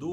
2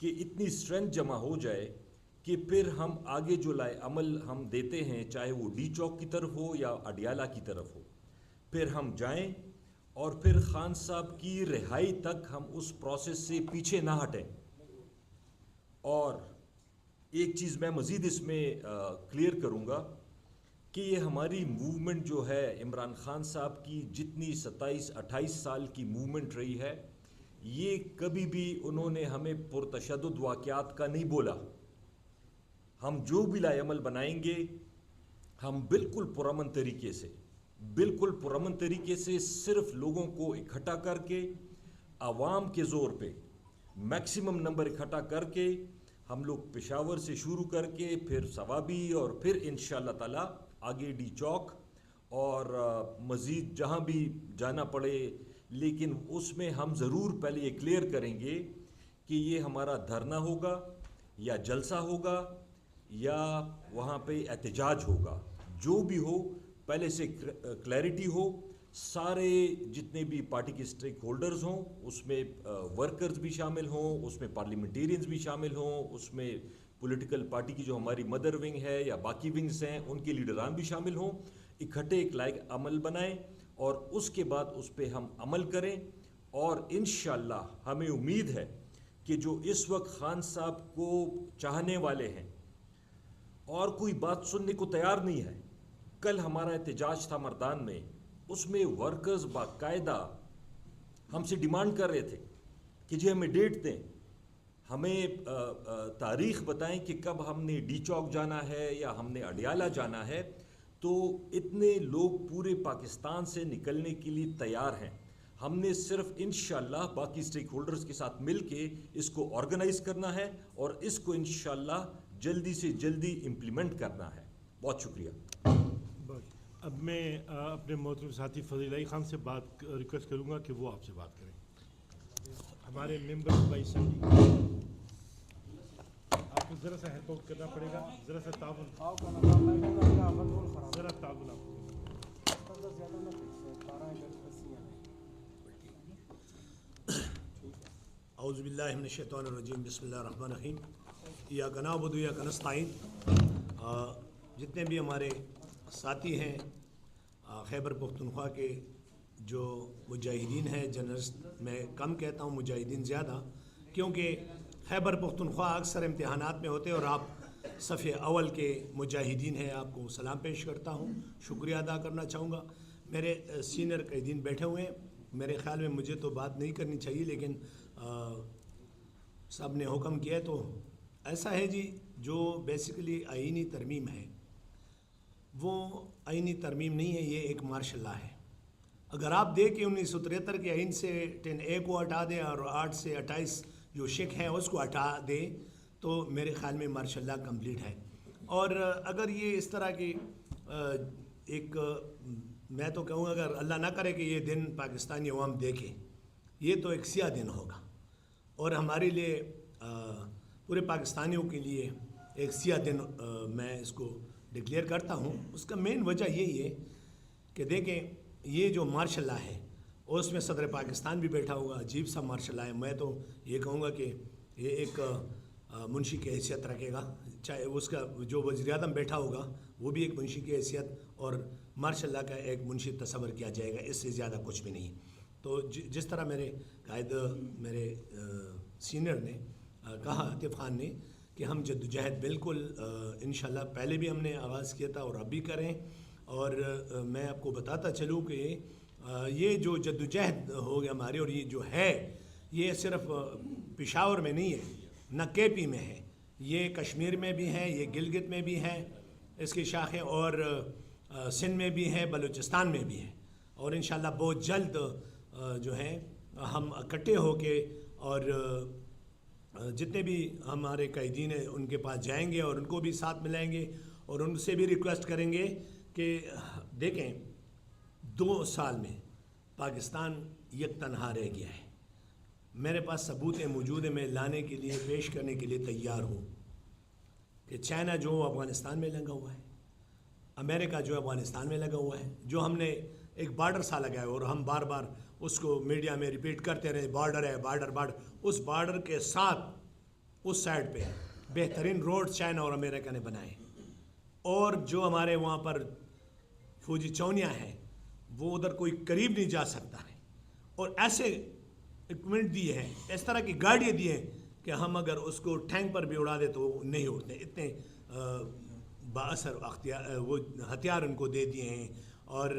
کہ اتنی اسٹرینتھ جمع ہو جائے کہ پھر ہم آگے جو لائے عمل ہم دیتے ہیں چاہے وہ ڈی چوک کی طرف ہو یا اڈیالہ کی طرف ہو، پھر ہم جائیں اور پھر خان صاحب کی رہائی تک ہم اس پروسیس سے پیچھے نہ ہٹیں. اور ایک چیز میں مزید اس میں کلیئر کروں گا کہ یہ ہماری موومنٹ جو ہے عمران خان صاحب کی جتنی 27-28 سال کی موومنٹ رہی ہے، یہ کبھی بھی انہوں نے ہمیں پرتشدد واقعات کا نہیں بولا. ہم جو بھی لائے عمل بنائیں گے ہم بالکل پرامن طریقے سے صرف لوگوں کو اکٹھا کر کے عوام کے زور پہ میکسیمم نمبر اکٹھا کر کے ہم لوگ پشاور سے شروع کر کے پھر سوابی اور پھر انشاءاللہ تعالی آگے ڈی چوک اور مزید جہاں بھی جانا پڑے. لیکن اس میں ہم ضرور پہلے یہ کلیئر کریں گے کہ یہ ہمارا دھرنا ہوگا یا جلسہ ہوگا یا وہاں پہ احتجاج ہوگا، جو بھی ہو پہلے سے کلیئرٹی ہو. سارے جتنے بھی پارٹی کے اسٹیک ہولڈرز ہوں، اس میں ورکرز بھی شامل ہوں، اس میں پارلیمنٹیرینز بھی شامل ہوں، اس میں پولیٹیکل پارٹی کی جو ہماری مدر ونگ ہے یا باقی ونگز ہیں ان کے لیڈران بھی شامل ہوں. اکٹھے ایک لائق عمل بنائیں اور اس کے بعد اس پہ ہم عمل کریں. اور انشاءاللہ ہمیں امید ہے کہ جو اس وقت خان صاحب کو چاہنے والے ہیں اور کوئی بات سننے کو تیار نہیں ہے، کل ہمارا احتجاج تھا مردان میں، اس میں ورکرز باقاعدہ ہم سے ڈیمانڈ کر رہے تھے کہ جی ہمیں ڈیٹ دیں، ہمیں تاریخ بتائیں کہ کب ہم نے ڈی چوک جانا ہے یا ہم نے اڈیالہ جانا ہے. تو اتنے لوگ پورے پاکستان سے نکلنے کے لیے تیار ہیں. ہم نے صرف انشاءاللہ باقی اسٹیک ہولڈرز کے ساتھ مل کے اس کو آرگنائز کرنا ہے اور اس کو انشاءاللہ جلدی سے جلدی امپلیمنٹ کرنا ہے. بہت شکریہ. اب میں اپنے محترم ساتھی فضل علی خان سے ریکویسٹ کروں گا کہ وہ آپ سے بات کریں. ہمارے ممبر بائی اسمبلی آپ کو ذرا سا ہیلپ آؤٹ کرنا پڑے گا، ذرا سا تعاون آپ اعوذ باللہ من الشیطان الرجیم، بسم اللہ الرحمن الرحیم. ایاک نعبد و ایاک نستعین. جتنے بھی ہمارے ساتھی ہیں خیبر پختونخوا کے جو مجاہدین ہیں، جرنلسٹ میں کم کہتا ہوں، مجاہدین زیادہ، کیونکہ خیبر پختونخوا اکثر امتحانات میں ہوتے ہیں اور آپ صف اول کے مجاہدین ہیں. آپ کو سلام پیش کرتا ہوں، شکریہ ادا کرنا چاہوں گا. میرے سینئر قیدین بیٹھے ہوئے ہیں، میرے خیال میں مجھے تو بات نہیں کرنی چاہیے، لیکن صاحب نے حکم کیا ہے. تو ایسا ہے جی، جو بیسیکلی آئینی ترمیم ہے وہ آئینی ترمیم نہیں ہے، یہ ایک مارشل لا ہے. اگر آپ دیکھ کے 1973 کے آئین سے 10A کو ہٹا دیں اور 8 سے 28 جو شک ہیں اس کو ہٹا دیں تو میرے خیال میں مارشل لا کمپلیٹ ہے. اور اگر یہ اس طرح کی ایک، میں تو کہوں گا اگر اللہ نہ کرے کہ یہ دن پاکستانی عوام دیکھے، یہ تو ایک سیاہ دن ہوگا اور ہمارے لیے پورے پاکستانیوں کے لیے ایک سیاہ دن میں اس کو ڈکلیئر کرتا ہوں. اس کا مین وجہ یہی ہے کہ دیکھیں یہ جو مارشل لا ہے اور اس میں صدر پاکستان بھی بیٹھا ہوگا، عجیب سا مارشل لا ہے. میں تو یہ کہوں گا کہ یہ ایک منشی کی حیثیت رکھے گا، چاہے اس کا جو وزیر اعظم بیٹھا ہوگا وہ بھی ایک منشی کی حیثیت اور مارشل لا کا ایک منشی تصور کیا جائے گا، اس سے زیادہ کچھ بھی نہیں. تو جس طرح میرے قائد، میرے سینئر نے کہا، عاطف خان نے، کہ ہم جدوجہد بالکل انشاءاللہ پہلے بھی ہم نے آغاز کیا تھا اور اب بھی کریں. اور میں آپ کو بتاتا چلوں کہ یہ جو جدوجہد ہو گیا ہماری، اور یہ جو ہے یہ صرف پشاور میں نہیں ہے، نہ کے پی میں ہے، یہ کشمیر میں بھی ہے، یہ گلگت میں بھی ہے اس کی شاخیں، اور سندھ میں بھی ہے، بلوچستان میں بھی ہے. اور انشاءاللہ بہت جلد جو ہیں ہم اکٹھے ہو کے اور جتنے بھی ہمارے قیدین ہیں ان کے پاس جائیں گے اور ان کو بھی ساتھ ملائیں گے اور ان سے بھی ریکویسٹ کریں گے کہ دیکھیں 2 سال میں پاکستان یک تنہا رہ گیا ہے. میرے پاس ثبوتیں موجود ہیں، میں لانے کے لیے، پیش کرنے کے لیے تیار ہوں کہ چائنا جو افغانستان میں لگا ہوا ہے، امریکہ جو افغانستان میں لگا ہوا ہے، جو ہم نے ایک بارڈر سا لگایا اور ہم بار بار اس کو میڈیا میں ریپیٹ کرتے رہے بارڈر ہے بارڈر بارڈر. اس بارڈر کے ساتھ اس سائڈ پہ بہترین روڈ چائنا اور امریکہ نے بنائے, اور جو ہمارے وہاں پر فوجی چونیاں ہیں وہ ادھر کوئی قریب نہیں جا سکتا ہے, اور ایسے اکوپمنٹ دیے ہیں, اس طرح کی گاڑیاں دی ہیں کہ ہم اگر اس کو ٹینک پر بھی اڑا دے تو وہ نہیں اڑتے, اتنے بااثر وہ ہتھیار ان کو دے دیے ہیں. اور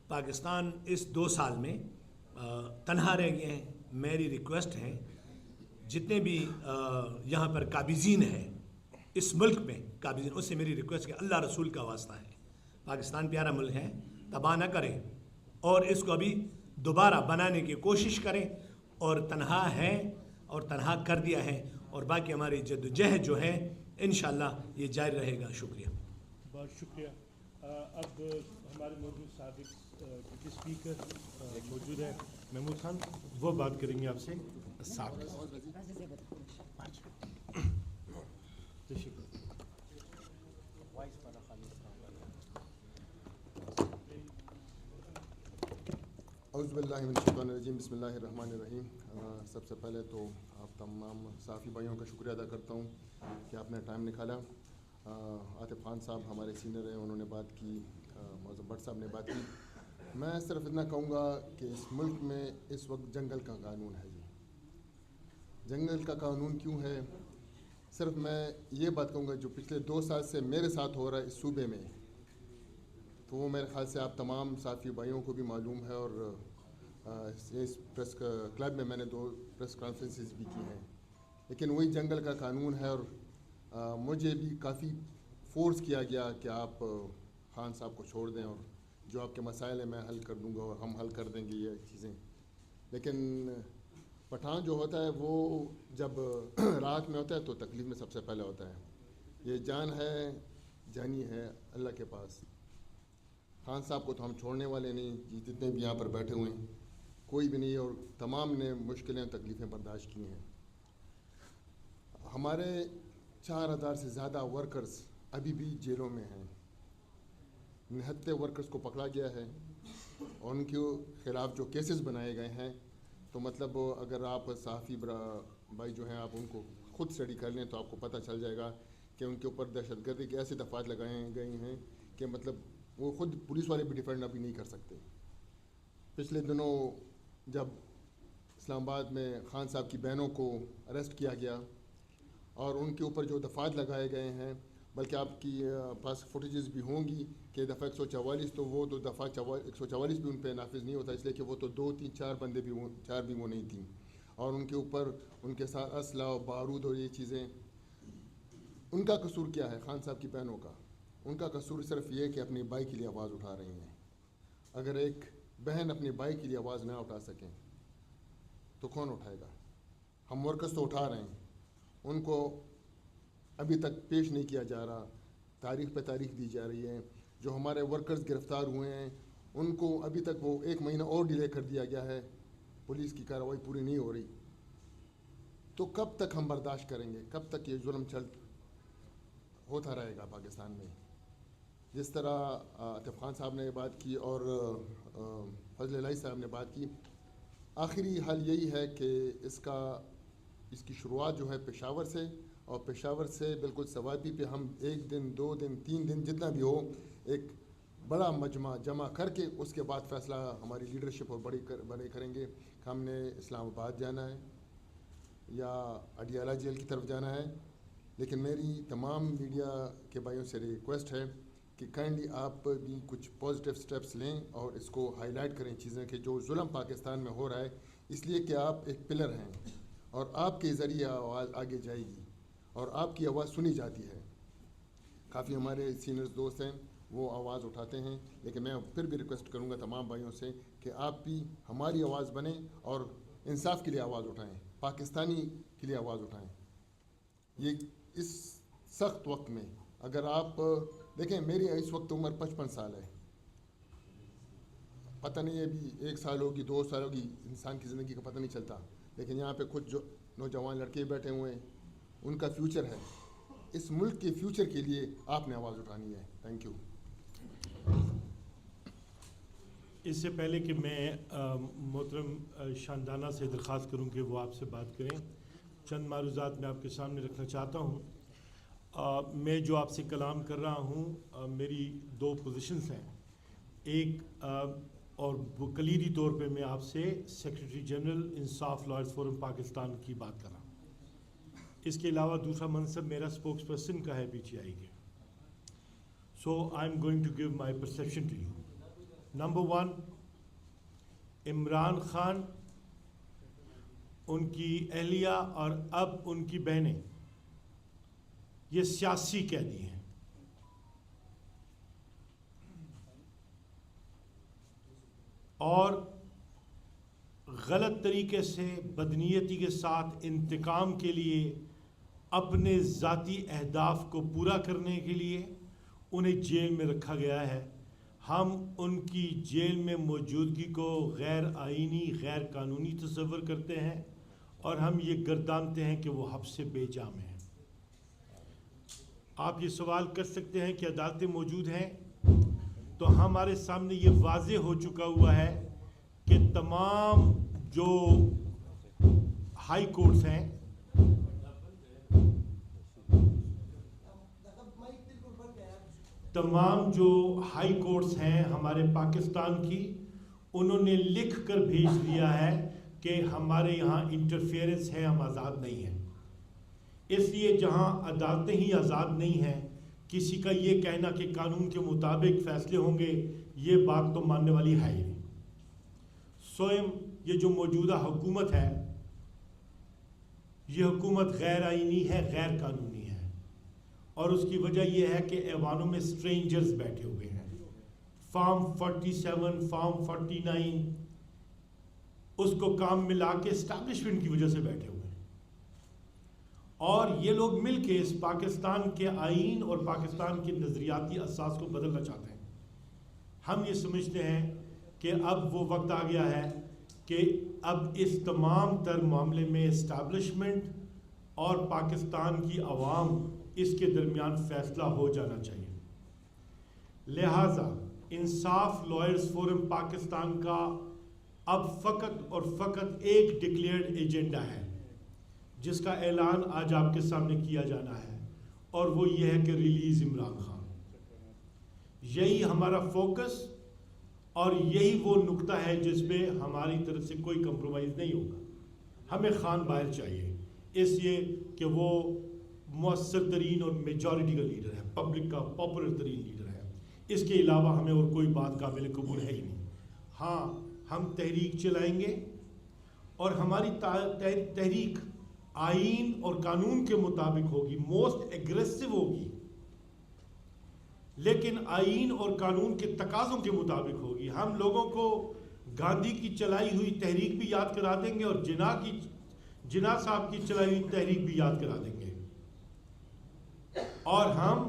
پاکستان اس 2 سال میں تنہا رہ گئے ہیں. میری ریکویسٹ ہے جتنے بھی یہاں پر قابضین ہیں اس ملک میں قابضین, اس سے میری ریکویسٹ کہ اللہ رسول کا واسطہ ہے, پاکستان پیارا ملک ہے, تباہ نہ کریں اور اس کو ابھی دوبارہ بنانے کی کوشش کریں. اور تنہا ہے اور تنہا کر دیا ہے, اور باقی ہماری جدوجہد جو ہے انشاءاللہ یہ جاری رہے گا. شکریہ. بہت شکریہ. اب ہمارے موجود سابق اسپیکر موجود ہے محمود خان, وہ بات کریں گے آپ سے. اعوذ باللہ من الشیطان الرجیم, بسم اللہ الرحمن الرحیم. سب سے پہلے تو آپ تمام صحافی بھائیوں کا شکریہ ادا کرتا ہوں کہ آپ نے ٹائم نکالا. عاطف خان صاحب ہمارے سینئر ہیں, انہوں نے بات کی, معظم بٹ صاحب نے بات کی. میں صرف اتنا کہوں گا کہ اس ملک میں اس وقت جنگل کا قانون ہے. جی جنگل کا قانون کیوں ہے؟ صرف میں یہ بات کہوں گا جو پچھلے 2 سال سے میرے ساتھ ہو رہا ہے اس صوبے میں, تو وہ میرے خیال سے آپ تمام صحافی بھائیوں کو بھی معلوم ہے. اور اس پریس کلب میں نے 2 پریس کانفرنسز بھی کی ہیں, لیکن وہی جنگل کا قانون ہے. اور مجھے بھی کافی فورس کیا گیا کہ آپ خان صاحب کو چھوڑ دیں, اور جو آپ کے مسائل ہیں میں حل کر دوں گا اور ہم حل کر دیں گے یہ چیزیں. لیکن پٹھان جو ہوتا ہے وہ جب راحت میں ہوتا ہے تو تکلیف میں سب سے پہلے ہوتا ہے. یہ جان ہے جانی ہے اللہ کے پاس. خان صاحب کو تو ہم چھوڑنے والے نہیں, جتنے بھی یہاں پر بیٹھے ہوئے ہیں کوئی بھی نہیں, اور تمام نے مشکلیں تکلیفیں برداشت کی ہیں. ہمارے 4000 سے زیادہ ورکرز ابھی بھی جیلوں میں ہیں. 79 ورکرز کو پکڑا گیا ہے, اور ان کے خلاف جو کیسز بنائے گئے ہیں, تو مطلب اگر آپ صحافی بھائی جو ہیں آپ ان کو خود اسٹڈی کر لیں تو آپ کو پتہ چل جائے گا کہ ان کے اوپر دہشت گردی کے ایسے دفعات لگائے گئے ہیں کہ مطلب وہ خود پولیس والے بھی ڈیفینڈ ابھی نہیں کر سکتے. پچھلے دنوں جب اسلام آباد میں خان صاحب کی بہنوں کو اریسٹ کیا گیا اور ان کے اوپر جو دفعات لگائے گئے ہیں, بلکہ آپ کی پاس فوٹیجز بھی ہوں گی کہ دفعہ 144, تو وہ تو دفعہ 144 بھی ان پہ نافذ نہیں ہوتا, اس لیے کہ وہ تو 2 3 4 بندے بھی 4 بھی وہ نہیں تھیں, اور ان کے اوپر ان کے ساتھ اسلحہ اور بارود اور یہ چیزیں. ان کا قصور کیا ہے خان صاحب کی بہنوں کا؟ ان کا قصور صرف یہ کہ اپنی بھائی کے لیے آواز اٹھا رہی ہیں. اگر ایک بہن اپنے بھائی کے لیے آواز نہ اٹھا سکیں تو کون اٹھائے گا؟ ہم ورکرز تو اٹھا رہے ہیں, ان کو ابھی تک پیش نہیں کیا جا رہا, تاریخ پہ تاریخ دی جا رہی ہے. جو ہمارے ورکرز گرفتار ہوئے ہیں ان کو ابھی تک وہ 1 مہینہ اور ڈیلے کر دیا گیا ہے, پولیس کی کارروائی پوری نہیں ہو رہی. تو کب تک ہم برداشت کریں گے؟ کب تک یہ ظلم ہوتا رہے گا پاکستان میں؟ جس طرح عاطف خان صاحب نے بات کی اور فضل الہی صاحب نے بات کی, آخری حل یہی ہے کہ اس کی شروعات جو ہے پشاور سے, اور پشاور سے بالکل سوابی پہ ہم 1 دن 2 دن 3 دن جتنا بھی ہو ایک بڑا مجمع جمع کر کے اس کے بعد فیصلہ ہماری لیڈرشپ اور بڑے کریں گے کہ ہم نے اسلام آباد جانا ہے یا اڈیالہ جیل کی طرف جانا ہے. لیکن میری تمام میڈیا کے بھائیوں سے ریکویسٹ ہے کہ کائنڈلی آپ بھی کچھ پازیٹیو سٹیپس لیں اور اس کو ہائی لائٹ کریں چیزیں کہ جو ظلم پاکستان میں ہو رہا ہے, اس لیے کہ آپ ایک پلر ہیں اور آپ کے ذریعے آواز آگے جائے گی اور آپ کی آواز سنی جاتی ہے. کافی ہمارے سینئرز دوست ہیں وہ آواز اٹھاتے ہیں, لیکن میں پھر بھی ریکویسٹ کروں گا تمام بھائیوں سے کہ آپ بھی ہماری آواز بنیں اور انصاف کے لیے آواز اٹھائیں, پاکستانی کے لیے آواز اٹھائیں. یہ اس سخت وقت میں اگر آپ دیکھیں, میری اس وقت عمر 55 سال ہے, پتہ نہیں ابھی 1 سال ہوگی 2 سال ہوگی, انسان کی زندگی کا پتہ نہیں چلتا. لیکن یہاں پہ کچھ جو نوجوان لڑکے بیٹھے ہوئے ہیں ان کا فیوچر ہے, اس ملک کے فیوچر کے لیے آپ نے آواز اٹھانی ہے. Thank you. اس سے پہلے کہ میں محترم شاندانہ سے درخواست کروں کہ وہ آپ سے بات کریں، چند معروضات میں آپ کے سامنے رکھنا چاہتا ہوں۔ میں جو آپ سے کلام کر رہا ہوں، میری دو پوزیشنز ہیں۔ ایک اور وہ کلیدی طور پہ میں آپ سے سیکریٹری جنرل انصاف لائرز فورم پاکستان کی بات کر رہا ہوں۔ اس کے علاوہ دوسرا منصب میرا اسپوکس پرسن کا ہے PTI کے۔ So I am going to give my perception to you. Number 1، Imran Khan, ان کی اہلیہ اور اب ان کی بہنیں یہ سیاسی قیدی ہیں۔ اور غلط طریقے سے بدنیتی کے ساتھ انتقام کے لیے اپنے ذاتی اہداف کو پورا کرنے کے لیے انہیں جیل میں رکھا گیا ہے۔ ہم ان کی جیل میں موجودگی کو غیر آئینی، غیر قانونی تصور کرتے ہیں اور ہم یہ گردانتے ہیں کہ وہ حبس بے جا میں ہیں۔ آپ یہ سوال کر سکتے ہیں کہ عدالتیں موجود ہیں، تو ہمارے سامنے یہ واضح ہو چکا ہوا ہے کہ تمام جو ہائی کورٹس ہیں، ہمارے پاکستان کی، انہوں نے لکھ کر بھیج دیا ہے کہ ہمارے یہاں انٹرفیئرنس ہے، ہم آزاد نہیں ہیں۔ اس لیے جہاں عدالتیں ہی آزاد نہیں ہیں، کسی کا یہ کہنا کہ قانون کے مطابق فیصلے ہوں گے، یہ بات تو ماننے والی ہے ہی نہیں۔ سوئم یہ جو موجودہ حکومت ہے، یہ حکومت غیر آئینی ہے، غیر قانونی ہے، اور اس کی وجہ یہ ہے کہ ایوانوں میں سٹرینجرز بیٹھے ہوئے ہیں۔ فارم 47، فارم 49 اس کو کام میں لا کے اسٹیبلشمنٹ کی وجہ سے بیٹھے ہوئے ہیں، اور یہ لوگ مل کے اس پاکستان کے آئین اور پاکستان کے نظریاتی اساس کو بدلنا چاہتے ہیں۔ ہم یہ سمجھتے ہیں کہ اب وہ وقت آ گیا ہے کہ اب اس تمام تر معاملے میں اسٹیبلشمنٹ اور پاکستان کی عوام اس کے درمیان فیصلہ ہو جانا چاہیے۔ لہٰذا انصاف لائرز فورم پاکستان کا اب فقط اور فقط ایک ڈکلیئرڈ ایجنڈا ہے، جس کا اعلان آج آپ کے سامنے کیا جانا ہے، اور وہ یہ ہے کہ ریلیز عمران خان۔ یہی ہمارا فوکس اور یہی وہ نقطہ ہے جس پہ ہماری طرف سے کوئی کمپرومائز نہیں ہوگا۔ ہمیں خان باہر چاہیے، اس لیے کہ وہ مؤثر ترین اور میجورٹی کا لیڈر ہے، پبلک کا پاپولر ترین لیڈر ہے۔ اس کے علاوہ ہمیں اور کوئی بات قابل قبول ہے ہی نہیں۔ ہاں، ہم تحریک چلائیں گے، اور ہماری تحریک آئین اور قانون کے مطابق ہوگی، موسٹ ایگریسو ہوگی، لیکن آئین اور قانون کے تقاضوں کے مطابق ہوگی۔ ہم لوگوں کو گاندھی کی چلائی ہوئی تحریک بھی یاد کرا دیں گے، اور جناح صاحب کی چلائی ہوئی تحریک بھی یاد کرا دیں گے، اور ہم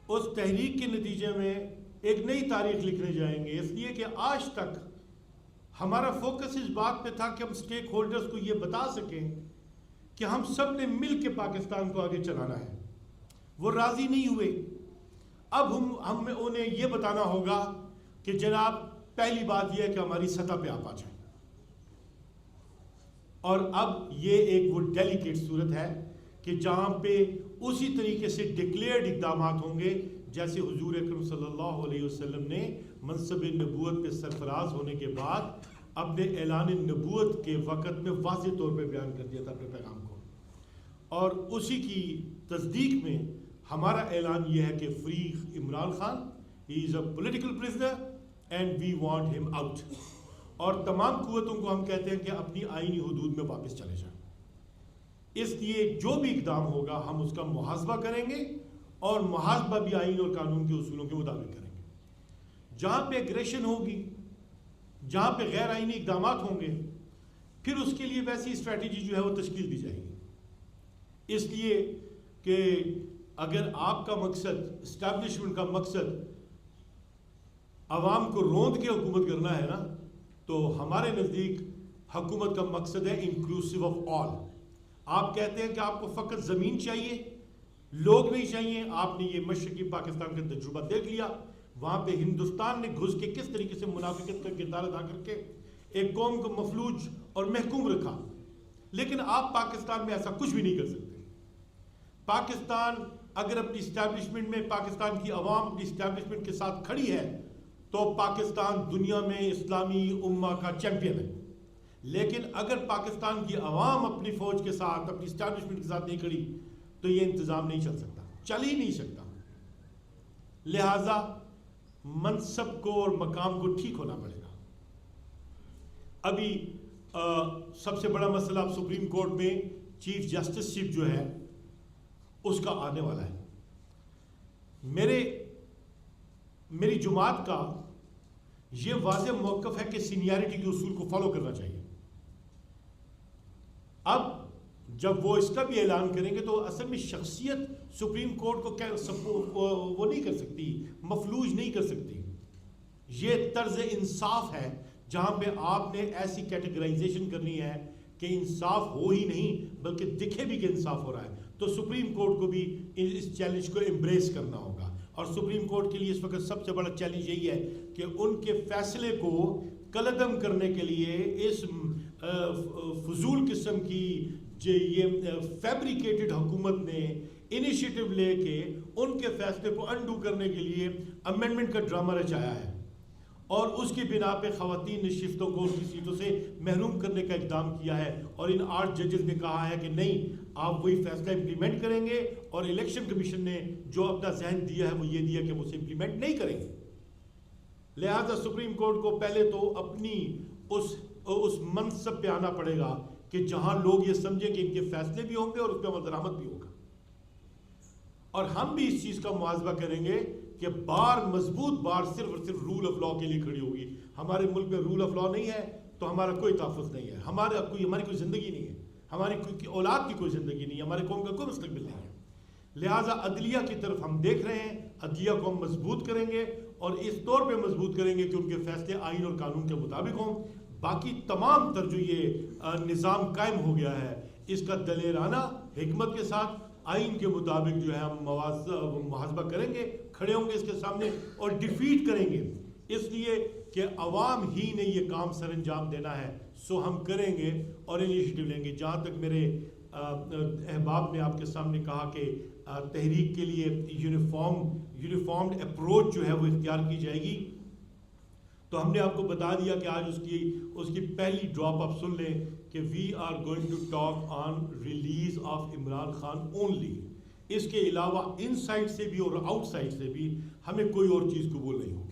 اس تحریک کے نتیجے میں ایک نئی تاریخ لکھنے جائیں گے۔ اس لیے کہ آج تک ہمارا فوکس اس بات پہ تھا کہ ہم سٹیک ہولڈرز کو یہ بتا سکیں کہ ہم سب نے مل کے پاکستان کو آگے چلانا ہے۔ وہ راضی نہیں ہوئے۔ اب ہم انہیں یہ بتانا ہوگا کہ جناب، پہلی بات یہ ہے کہ ہماری سطح پہ آپ آ جائیں، اور اب یہ ایک وہ ڈیلیکیٹ صورت ہے کہ جہاں پہ اسی طریقے سے ڈکلیئرڈ اقدامات ہوں گے جیسے حضور اکرم صلی اللہ علیہ وسلم نے منصب نبوت پہ سرفراز ہونے کے بعد اپنے اعلان نبوت کے وقت میں واضح طور پہ بیان کر دیا تھا اپنے پیغام کو، اور اسی کی تصدیق میں ہمارا اعلان یہ ہے کہ free Imran Khan, he is a political prisoner and we want him out, اور تمام قوتوں کو ہم کہتے ہیں کہ اپنی آئینی حدود میں واپس چلے جائیں۔ اس لیے جو بھی اقدام ہوگا ہم اس کا محاسبہ کریں گے، اور محاسبہ بھی آئین اور قانون کے اصولوں کے مطابق کریں گے۔ جہاں پہ ایگریشن ہوگی، جہاں پہ غیر آئینی اقدامات ہوں گے، پھر اس کے لیے ویسی اسٹریٹجی جو ہے وہ تشکیل دی جائے گی۔ اس لیے کہ اگر آپ کا مقصد، اسٹیبلشمنٹ کا مقصد عوام کو روند کے حکومت کرنا ہے نا، تو ہمارے نزدیک حکومت کا مقصد ہے انکلوسیو آف آل۔ آپ کہتے ہیں کہ آپ کو فقط زمین چاہیے، لوگ نہیں چاہیے۔ آپ نے یہ مشرقی پاکستان کا تجربہ دیکھ لیا، وہاں پہ ہندوستان نے گھس کے کس طریقے سے منافقت کا کردار ادا کر کے ایک قوم کو مفلوج اور محکوم رکھا. لیکن آپ پاکستان میں ایسا کچھ بھی نہیں کر سکتے. پاکستان اگر اپنی اسٹیبلشمنٹ میں پاکستان کی عوام اپنی اسٹیبلشمنٹ کے ساتھ کھڑی ہے تو پاکستان دنیا میں اسلامی امہ کا چیمپئن ہے. لیکن اگر پاکستان کی عوام اپنی فوج کے ساتھ اپنی اسٹیبلشمنٹ کے ساتھ نہیں کھڑی تو یہ انتظام نہیں چل سکتا, چل ہی نہیں سکتا. لہذا منصب کو اور مقام کو ٹھیک ہونا پڑے گا. ابھی سب سے بڑا مسئلہ اب سپریم کورٹ میں چیف جسٹس شپ جو ہے اس کا آنے والا ہے. میری جماعت کا یہ واضح موقف ہے کہ سینیارٹی کے اصول کو فالو کرنا چاہیے. اب جب وہ اس کا بھی اعلان کریں گے تو اصل میں شخصیت سپریم کورٹ کو وہ نہیں کر سکتی, مفلوج نہیں کر سکتی. یہ طرز انصاف ہے جہاں پہ آپ نے ایسی کیٹیگرائزیشن کرنی ہے کہ انصاف ہو ہی نہیں بلکہ دکھے بھی کہ انصاف ہو رہا ہے. تو سپریم کورٹ کو بھی اس چیلنج کو امبریس کرنا ہوگا. اور سپریم کورٹ کے لیے اس وقت سب سے بڑا چیلنج یہی ہے کہ ان کے فیصلے کو کلعدم کرنے کے لیے اس فضول قسم کی یہ فیبریکیٹڈ حکومت نے انیشیٹو لے کے ان کے فیصلے کو انڈو کرنے کے لیے امینڈمنٹ کا ڈرامہ رچایا ہے اور اس کی بنا پہ خواتین نشستوں کو ان کی سیٹوں سے محروم کرنے کا اقدام کیا ہے. اور ان 8 ججز نے کہا ہے کہ نہیں, آپ وہی فیصلہ امپلیمنٹ کریں گے, اور الیکشن کمیشن نے جو اپنا ذہن دیا ہے وہ یہ دیا کہ وہ اسے امپلیمنٹ نہیں کریں گے. لہذا سپریم کورٹ کو پہلے تو اپنی اس منصب پہ آنا پڑے گا کہ جہاں لوگ یہ سمجھیں کہ ان کے فیصلے بھی ہوں گے اور اس پہ عمل درآمد بھی ہوگا. اور ہم بھی اس چیز کا موازبہ کریں گے کہ بار مضبوط بار صرف اور صرف رول آف لا کے لیے کھڑی ہوگی. ہمارے ملک میں رول آف لا نہیں ہے تو ہمارا کوئی تحفظ نہیں ہے, ہماری کوئی زندگی نہیں ہے, ہماری کوئی اولاد کی کوئی زندگی نہیں ہے, ہمارے قوم کا کوئی مستقبل نہیں ہے. لہٰذا عدلیہ کی طرف ہم دیکھ رہے ہیں, عدلیہ کو ہم مضبوط کریں گے اور اس طور پہ مضبوط کریں گے کہ ان کے فیصلے آئین اور قانون کے مطابق ہوں. باقی تمام تر جو یہ نظام قائم ہو گیا ہے اس کا دلیرانہ حکمت کے ساتھ آئین کے مطابق جو ہے ہم محاسبہ کریں گے, کھڑے ہوں گے اس کے سامنے اور ڈیفیٹ کریں گے. اس لیے کہ عوام ہی نے یہ کام سر انجام دینا ہے, سو ہم کریں گے اور انیشیٹو لیں گے. جہاں تک میرے احباب نے آپ کے سامنے کہا کہ تحریک کے لیے یونیفارمڈ اپروچ جو ہے وہ اختیار کی جائے گی, تو ہم نے آپ کو بتا دیا کہ آج اس کی پہلی ڈراپ آپ سن لیں کہ we are going to talk on release of Imran Khan only. اس کے علاوہ ان سائڈ سے بھی اور آؤٹ سائڈ سے بھی ہمیں کوئی اور چیز قبول نہیں ہوگی.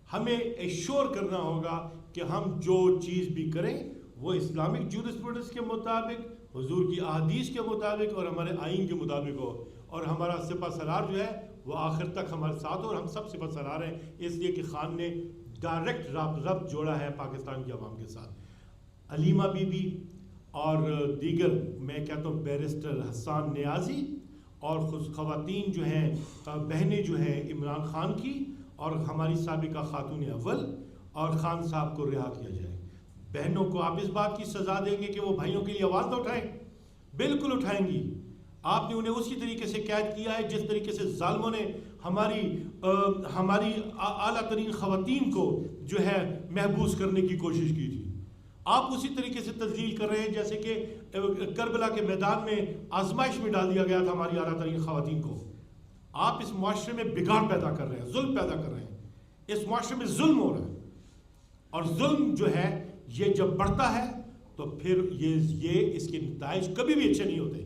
ہمیں ایشور کرنا ہوگا کہ ہم جو چیز بھی کریں وہ اسلامک جورسپروڈنس کے مطابق, حضور کی احادیث کے مطابق اور ہمارے آئین کے مطابق ہو, اور ہمارا سپہ سالار جو ہے وہ آخر تک ہمارے ساتھ ہو. اور ہم سب سپہ سالار ہیں اس لیے کہ خان نے ڈائریکٹ ربط جوڑا ہے پاکستان کی عوام کے ساتھ. علیمہ بی بی اور دیگر میں کہتا ہوں بیرسٹر حسان نیازی اور خواتین جو ہیں بہنیں جو ہیں عمران خان کی اور ہماری سابقہ خاتون اول اور خان صاحب کو رہا کیا جائے. بہنوں کو آپ اس بات کی سزا دیں گے کہ وہ بھائیوں کے لیے آواز نہ اٹھائیں؟ بالکل اٹھائیں گی. آپ نے انہیں اسی طریقے سے قید کیا ہے جس طریقے سے ظالموں نے ہماری اعلیٰ ترین خواتین کو جو ہے محبوس کرنے کی کوشش کی تھی. آپ اسی طریقے سے تذلیل کر رہے ہیں جیسے کہ کربلا کے میدان میں آزمائش میں ڈال دیا گیا تھا ہماری اعلیٰ ترین خواتین کو. آپ اس معاشرے میں بگاڑ پیدا کر رہے ہیں, ظلم پیدا کر رہے ہیں. اس معاشرے میں ظلم ہو رہا ہے اور ظلم جو ہے یہ جب بڑھتا ہے تو پھر یہ اس کے نتائج کبھی بھی اچھے نہیں ہوتے.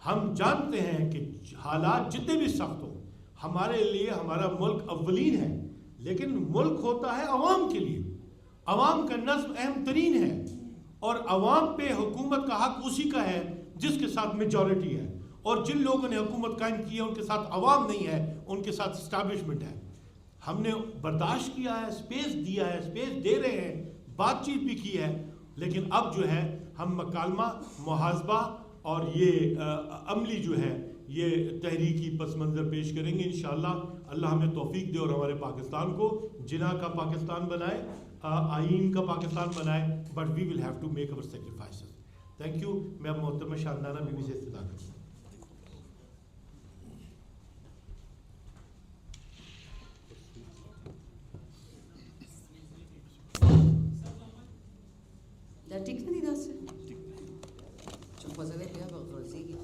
ہم جانتے ہیں کہ حالات جتنے بھی سخت ہوں ہمارے لیے ہمارا ملک اولین ہے, لیکن ملک ہوتا ہے عوام کے لیے. عوام کا نظم اہم ترین ہے اور عوام پہ حکومت کا حق اسی کا ہے جس کے ساتھ میجورٹی ہے, اور جن لوگوں نے حکومت قائم کی ہے ان کے ساتھ عوام نہیں ہے, ان کے ساتھ اسٹیبلشمنٹ ہے. ہم نے برداشت کیا ہے, اسپیس دیا ہے, اسپیس دے رہے ہیں, بات چیت بھی کی ہے, لیکن اب جو ہے ہم مکالمہ, محاسبہ اور یہ عملی جو ہے یہ تحریکی پس منظر پیش کریں گے انشاءاللہ. اللہ ہمیں توفیق دے اور ہمارے پاکستان کو جناح کا پاکستان بنائے, آئین کا پاکستان بنائے, but we will have to make our sacrifices. Thank you. میں اب محترمہ شاندانہ بی بی سے استدعا کرتا ہوں. Xhosa ya bagrazigi.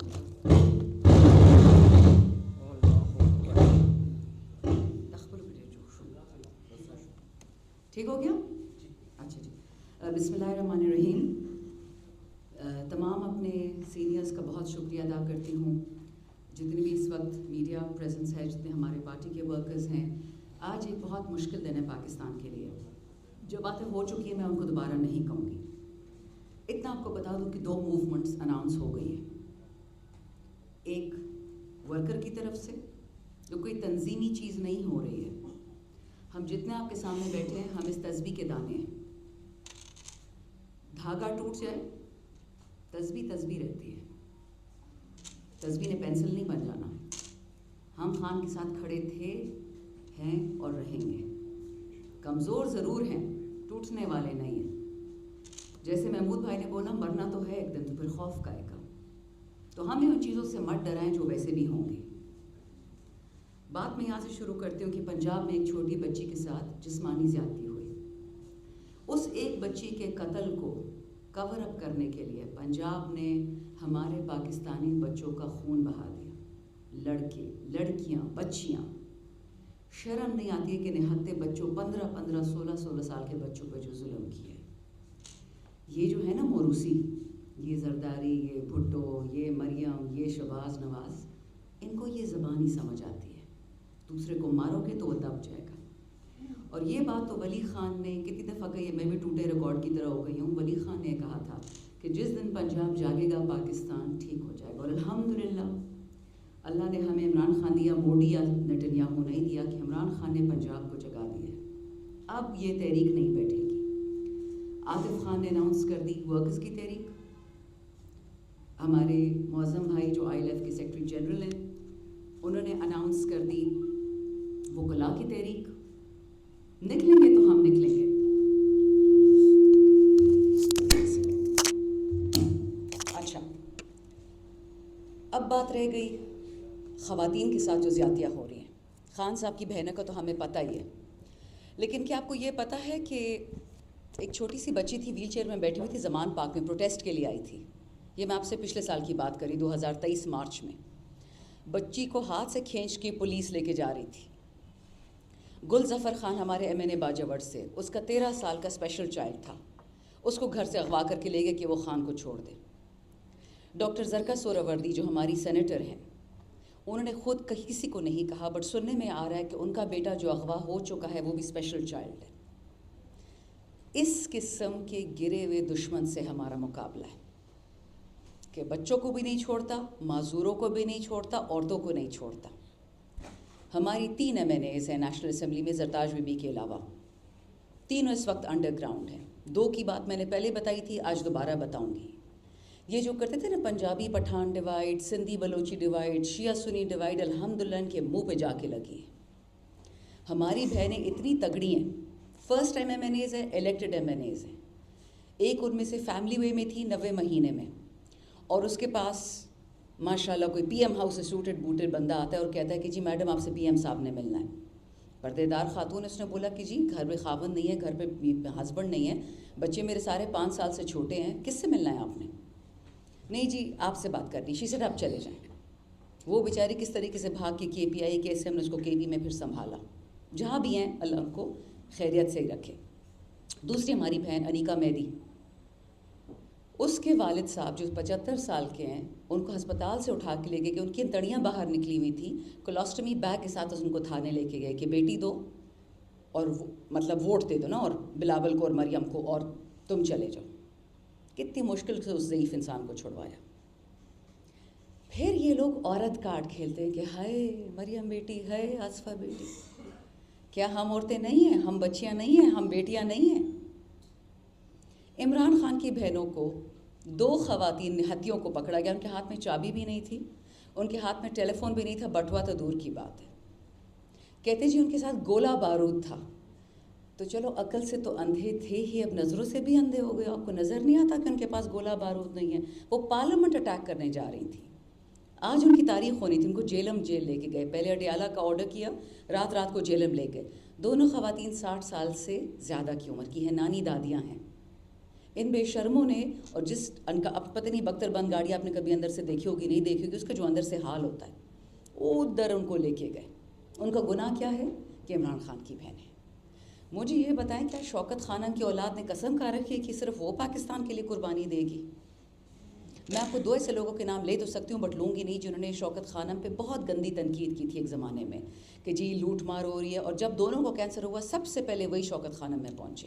ٹھیک ہو گیا؟ اچھا جی. بسم اللہ الرحمن الرحیم. تمام اپنے سینئرز کا بہت شکریہ ادا کرتی ہوں. جتنی بھی اس وقت میڈیا پریزنس ہے, جتنے ہمارے پارٹی کے ورکرز ہیں. آج ایک بہت مشکل دن ہے پاکستان کے لیے. جو باتیں ہو چکی ہیں میں ان کو دوبارہ نہیں کہوں گی. اتنا آپ کو بتا دوں کہ 2 موومنٹس اناؤنس ہو گئی ہیں. ایک ورکر کی طرف سے جو کوئی تنظیمی چیز نہیں ہو رہی ہے. ہم جتنے آپ کے سامنے بیٹھے ہیں ہم اس تسبیح کے دانے ہیں. دھاگا ٹوٹ جائے تسبیح رہتی ہے. تسبیح نے پینسل نہیں بن جانا. ہم خان کے ساتھ کھڑے تھے, ہیں اور رہیں گے. کمزور ضرور ہیں, ٹوٹنے والے نہیں ہیں. جیسے محمود بھائی نے بولا مرنا تو ہے ایک دن, تو پھر خوف کا ہے کا. تو ہم بھی ان چیزوں سے مت ڈرائیں جو ویسے بھی ہوں گی. بات میں یہاں سے شروع کرتی ہوں کہ پنجاب میں ایک چھوٹی بچی کے ساتھ جسمانی زیادتی ہوئی. اس ایک بچی کے قتل کو کور اپ کرنے کے لیے پنجاب نے ہمارے پاکستانی بچوں کا خون بہا دیا. لڑکے, لڑکیاں, بچیاں. شرم نہیں آتی ہے کہ نہتے بچوں 15 16 سال کے بچوں پہ جو ظلم کیا ہے. یہ جو ہے نا موروثی, یہ زرداری, یہ بھٹو, یہ مریم, یہ شہباز نواز, ان کو یہ زبان ہی سمجھ آتی ہے. دوسرے کو مارو گے تو وہ دب جائے گا. اور یہ بات تو ولی خان نے کتنی دفعہ کہی ہے, میں بھی ٹوٹے ریکارڈ کی طرح ہو گئی ہوں. ولی خان نے کہا تھا کہ جس دن پنجاب جاگے گا پاکستان ٹھیک ہو جائے گا. اور الحمدللہ اللہ نے ہمیں عمران خان دیا, موڈی یا نتنیاہو نہیں دیا, کہ عمران خان نے پنجاب کو جگا دیا. اب یہ تحریک نہیں بیٹھے گی. عاطف خان نے اناؤنس کر دی ورکرز کی تحریک. ہمارے معظم بھائی جو ILF کے سیکرٹری جنرل ہیں, انہوں نے اناؤنس کر دی وکلاء کی تحریک. نکلیں گے تو ہم نکلیں گے. اچھا, اب بات رہ گئی خواتین کے ساتھ جو زیادتیاں ہو رہی ہیں. خان صاحب کی بہنوں کا تو ہمیں پتہ ہی ہے, لیکن کیا آپ کو یہ پتہ ہے کہ ایک چھوٹی سی بچی تھی, ویل چیئر میں بیٹھی ہوئی تھی, زمان پارک میں پروٹیسٹ کے لیے آئی تھی. یہ میں آپ سے پچھلے سال کی بات کری, 2023 مارچ میں. بچی کو ہاتھ سے کھینچ کے پولیس لے کے جا رہی تھی. گل ظفر خان ہمارے MNA باجوڑ سے, اس کا 13 سال کا اسپیشل چائلڈ تھا, اس کو گھر سے اغوا کر کے لے گئے کہ وہ خان کو چھوڑ دے. ڈاکٹر زرکا سہروردی جو ہماری سینیٹر ہیں, انہوں نے خود کسی کو نہیں کہا, بٹ سننے میں آ رہا ہے کہ ان کا بیٹا جو اغوا ہو چکا ہے وہ بھی اسپیشل چائلڈ ہے. اس قسم کے گرے ہوئے دشمن سے ہمارا مقابلہ ہے کہ بچوں کو بھی نہیں چھوڑتا, معذوروں کو بھی نہیں چھوڑتا, عورتوں کو نہیں چھوڑتا. ہماری 3 MNAs ہیں نیشنل اسمبلی میں, زرتاج بی بی کے علاوہ. تینوں اس وقت انڈر گراؤنڈ ہیں. 2 کی بات میں نے پہلے بتائی تھی, آج دوبارہ بتاؤں گی. یہ جو کرتے تھے نا پنجابی پٹھان ڈیوائڈ, سندھی بلوچی ڈیوائڈ, شیعہ سنی ڈیوائڈ, الحمدللہ ان کے منہ پہ جا کے لگی. ہماری بہنیں اتنی تگڑی ہیں, فرسٹ ٹائم MNAs ہیں, الیکٹڈ MNAs ہیں. ایک ان میں سے فیملی وے میں تھی 90 مہینے میں, اور اس کے پاس ماشاء اللہ کوئی PM ہاؤس سے سوٹڈ بوٹڈ بندہ آتا ہے اور کہتا ہے کہ جی میڈم آپ سے PM صاحب نے ملنا ہے. پردے دار خاتون, اس نے بولا کہ جی گھر میں خاوند نہیں ہے, گھر پہ ہسبینڈ نہیں ہے, بچے میرے سارے 5 سال سے چھوٹے ہیں, کس سے ملنا ہے آپ نے؟ نہیں جی آپ سے بات کرنی. شی سیڈ آپ چلے جائیں. وہ بیچاری کس طریقے سے بھاگ کے KPI کیسے ہم نے اس کو KB میں پھر سنبھالا. جہاں بھی ہیں اللہ ان کو خیریت سے ہی رکھے. دوسری ہماری بہن انیکا مہدی, اس کے والد صاحب جو 75 سال کے ہیں, ان کو ہسپتال سے اٹھا کے لے گئے کہ ان کی تڑیاں باہر نکلی ہوئی تھیں, کولاسٹمی بیگ کے ساتھ ان کو تھانے لے کے گئے کہ بیٹی دو اور مطلب ووٹ دے دو نا, اور بلاول کو اور مریم کو, اور تم چلے جاؤ. کتنی مشکل سے اس ضعیف انسان کو چھڑوایا. پھر یہ لوگ عورت کارڈ کھیلتے ہیں کہ ہائے مریم بیٹی, ہے آصفہ بیٹی. کیا ہم عورتیں نہیں ہیں, ہم بچیاں نہیں ہیں, ہم بیٹیاں نہیں ہیں؟ عمران خان کی بہنوں کو 2 خواتین نہتیوں کو پکڑا گیا. ان کے ہاتھ میں چابی بھی نہیں تھی, ان کے ہاتھ میں ٹیلی فون بھی نہیں تھا, بٹوا تو دور کی بات ہے. کہتے جی ان کے ساتھ گولہ بارود تھا. تو چلو عقل سے تو اندھے تھے ہی, اب نظروں سے بھی اندھے ہو گئے. آپ کو نظر نہیں آتا کہ ان کے پاس گولہ بارود نہیں ہے؟ وہ پارلیمنٹ اٹیک کرنے جا رہی تھیں. آج ان کی تاریخ ہونی تھی. ان کو جیلم جیل لے کے گئے, پہلے اڈیالہ کا آرڈر کیا, رات رات کو جیلم لے گئے. دونوں خواتین 60 سال سے زیادہ کی عمر کی ہیں, نانی دادیاں ہیں. ان بے شرموں نے, اور جس ان کا اب پتہ نہیں بختر بند گاڑی آپ نے کبھی اندر سے دیکھی ہوگی نہیں دیکھی ہوگی, اس کا جو اندر سے حال ہوتا ہے, ادھر ان کو لے کے گئے. ان کا گناہ کیا ہے کہ عمران خان کی بہن ہے. مجھے یہ بتائیں کیا شوکت خانم کی اولاد نے قسم کھا رکھی ہے کہ صرف وہ پاکستان کے لیے قربانی دے گی؟ میں آپ کو 2 ایسے لوگوں کے نام لے تو سکتی ہوں بٹ لوں گی نہیں جنہوں نے شوکت خانم پہ بہت گندی تنقید کی تھی ایک زمانے میں کہ جی لوٹ مار ہو رہی ہے, اور جب دونوں کو کینسر ہوا سب سے پہلے وہی شوکت خانم میں پہنچے.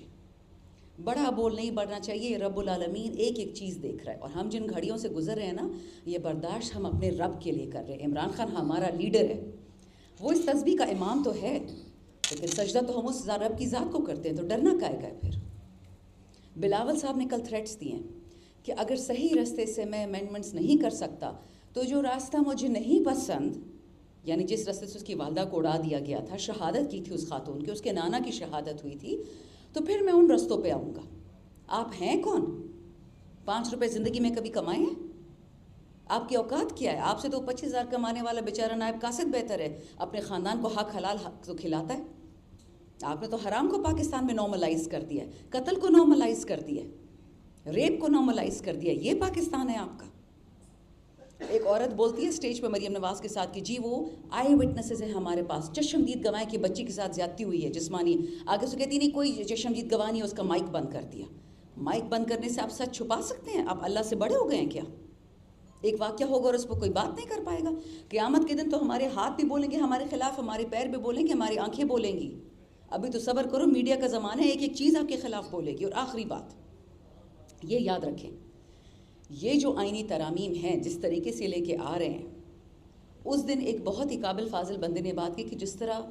بڑا بول نہیں بڑھنا چاہیے, رب العالمین ایک ایک چیز دیکھ رہا ہے, اور ہم جن گھڑیوں سے گزر رہے ہیں نا, یہ برداشت ہم اپنے رب کے لیے کر رہے ہیں. عمران خان ہمارا لیڈر ہے, وہ اس تسبیح کا امام تو ہے, لیکن سجدہ تو ہم اس رب کی ذات کو کرتے ہیں, تو ڈرنا کائے گا پھر. بلاول صاحب نے کل تھریٹس دیے ہیں کہ اگر صحیح راستے سے میں امینڈمنٹس نہیں کر سکتا تو جو راستہ مجھے نہیں پسند, یعنی جس راستے سے اس کی والدہ کو اڑا دیا گیا تھا, شہادت کی تھی اس خاتون کی, اس کے نانا کی شہادت ہوئی تھی, تو پھر میں ان رستوں پہ آؤں گا. آپ ہیں کون؟ 5 روپے زندگی میں کبھی کمائے ہیں؟ آپ کی اوقات کیا ہے؟ آپ سے تو 25,000 کمانے والا بیچارہ نائب قاصد بہتر ہے, اپنے خاندان کو حق حلال حق تو کھلاتا ہے. آپ نے تو حرام کو پاکستان میں نارملائز کر دیا ہے, قتل کو نارملائز کر دیا ہے, ریپ کو نارملائز کر دیا ہے. یہ پاکستان ہے آپ کا. ایک عورت بولتی ہے اسٹیج پہ مریم نواز کے ساتھ کہ جی وہ آئی وٹنسز ہیں ہمارے پاس, چشمدید گواہ کہ بچی کے ساتھ زیادتی ہوئی ہے جسمانی. آگے سے کہتی نہیں کوئی چشمدید گواہ نہیں ہے, اس کا مائک بند کر دیا. مائک بند کرنے سے آپ سچ چھپا سکتے ہیں؟ آپ اللہ سے بڑے ہو گئے ہیں کیا؟ ایک واقعہ ہوگا اور اس پہ کوئی بات نہیں کر پائے گا. قیامت کے دن تو ہمارے ہاتھ بھی بولیں گے ہمارے خلاف, ہمارے پیر بھی بولیں گے, ہماری آنکھیں بولیں گی. ابھی تو صبر کرو, میڈیا کا زمانہ ہے, ایک ایک چیز آپ کے خلاف بولے گی. اور آخری بات یہ یاد رکھیں, یہ جو آئینی ترامیم ہیں جس طریقے سے لے کے آ رہے ہیں, اس دن ایک بہت ہی قابل فاضل بندے نے بات کی کہ جس طرح